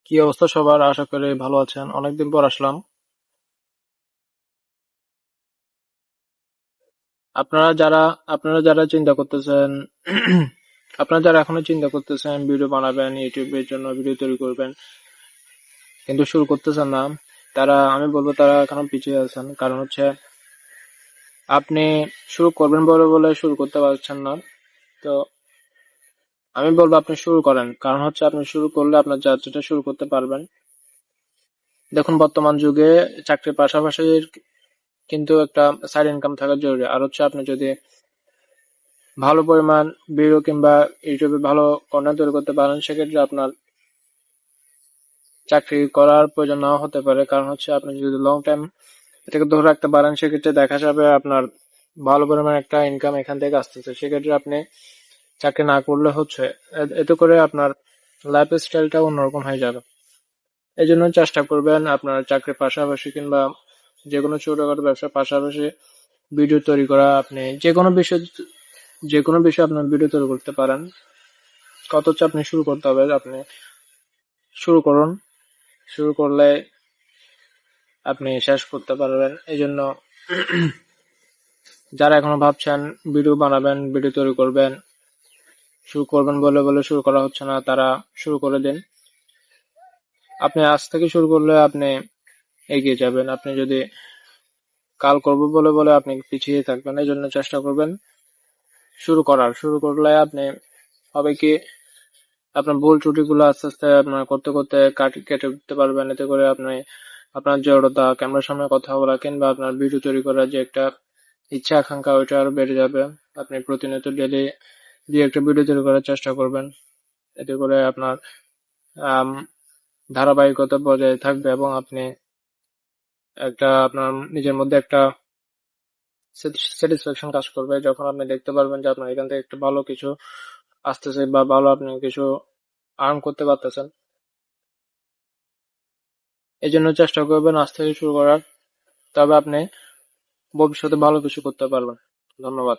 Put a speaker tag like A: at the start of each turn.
A: কি অবস্থা সবার? আশা করি ভালো আছেন। অনেকদিন পর আসলাম। আপনারা যারা আপনারা যারা চিন্তা করতেছেন, আপনারা যারা এখনো চিন্তা করতেছেন ভিডিও বানাবেন, ইউটিউবের জন্য ভিডিও তৈরি করবেন, কিন্তু শুরু করতেছেন না, আমি বলবো তারা এখনো পিছিয়ে আছেন। কারণ হচ্ছে আপনি শুরু করবেন বলে বলে শুরু করতে পারছেন না। তো আমি বলবো আপনি শুরু করেন। কারণ হচ্ছে আপনি শুরু করলে আপনার যাত্রাটা শুরু করতে পারবেন। দেখুন, বর্তমান যুগে চাকরির পাশাপাশি কিন্তু একটা সাইড ইনকাম থাকা জরুরি। আর হচ্ছে আপনি যদি ভালো পরিমাণ ভিডিও কিংবা ইউটিউবে ভালো কন্টেন্ট তৈরি করতে পারেন, সেক্ষেত্রে আপনার চাকরি করার প্রয়োজন নাও হতে পারে। কারণ হচ্ছে আপনি যদি লং টাইম এটাকে ধরে রাখতে পারেন, সেক্ষেত্রে দেখা যাবে আপনার ভালো পরিমাণ একটা ইনকাম এখান থেকে আসতেছে। সেক্ষেত্রে আপনি চাকরি না করলে হচ্ছে এতে করে আপনার লাইফ স্টাইলটা অন্যরকম হয়ে যাবে। এই জন্য চেষ্টা করবেন আপনার চাকরির পাশাপাশি কিংবা যে কোনো ছোটখাটো ব্যবসার পাশাপাশি ভিডিও তৈরি করা। আপনি যে কোনো বিষয়ে আপনার ভিডিও তৈরি করতে পারেন। কত হচ্ছে আপনি শুরু করতে হবে, আপনি শুরু করুন। শুরু করলে আপনি শেষ করতে পারবেন। এই জন্য যারা এখনো ভাবছেন ভিডিও বানাবেন, ভিডিও তৈরি করবেন, শুরু করবেন বলে বলে শুরু করা হচ্ছে না, তারা শুরু করে দিন। আপনি আজ থেকে শুরু করলে আপনি এগিয়ে যাবেন। আপনি যদি কাল করবো বলে বলে আপনি পিছিয়ে থাকবেন। এই জন্য চেষ্টা করবেন শুরু করলে আপনি হবে কি, আপনার ভুল ত্রুটিগুলো আস্তে আস্তে আপনার করতে করতে কেটে উঠতে পারবেন। এতে করে আপনি আপনার জড়তা, ক্যামেরার সামনে কথা বলা কিংবা আপনার ভিডিও তৈরি করার যে একটা ইচ্ছা আকাঙ্ক্ষা, ওইটা আরো বেড়ে যাবে। আপনি প্রতিনিয়ত ডেইলি দিয়ে একটা ভিডিও তৈরি করার চেষ্টা করবেন। এতে করে আপনার আম, ধারাবাহিকতা বজায় থাকবে এবং আপনি আপনার নিজের মধ্যে একটা স্যাটিসফ্যাকশন কাজ করবে যখন আপনি দেখতে পারবেন যে আপনার এখান থেকে একটা ভালো কিছু আসতেছে বা ভালো আপনি কিছু আর্ন করতে পারতেছেন। এই জন্য চেষ্টা করবেন আজ থেকে শুরু করার। তবে আপনি ভবিষ্যতে ভালো কিছু করতে পারবেন। ধন্যবাদ।